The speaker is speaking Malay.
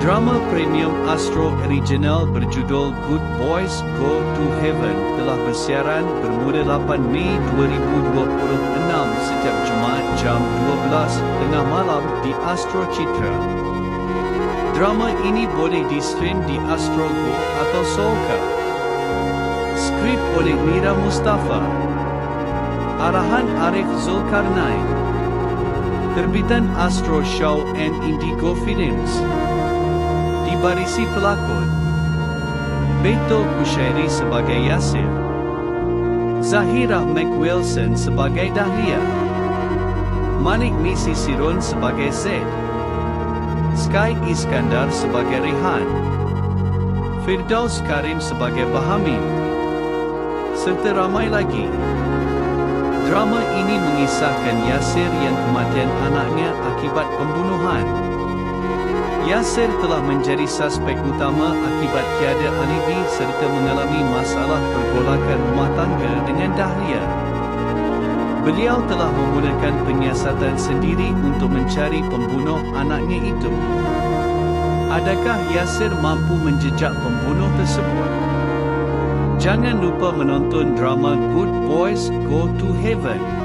Drama premium Astro Original berjudul Good Boys Go to Heaven telah bersiaran bermula 8 Mei 2026 setiap Jumaat jam 12 tengah malam di Astro Citra. Drama ini boleh di-stream di Astro Go atau Soulka. Skrip oleh Mira Mustafa. Arahan Arif Zulkarnain. Terbitan Astro Show and Indigo Films. Dibarisi pelakon Beto Kushairi sebagai Yasir, Zahira McWilson sebagai Dahlia, Manik Misi Sirun sebagai Zed, Sky Iskandar sebagai Rehan, Firdaus Karim sebagai Bahamin, serta ramai lagi. Drama ini mengisahkan Yasir yang kematian anaknya akibat pembunuhan. Yasir telah menjadi suspek utama akibat tiada alibi serta mengalami masalah pergolakan rumah tangga dengan Dahlia. Beliau telah memulakan penyiasatan sendiri untuk mencari pembunuh anaknya itu. Adakah Yasir mampu menjejak pembunuh tersebut? Jangan lupa menonton drama Good Boys Go to Heaven.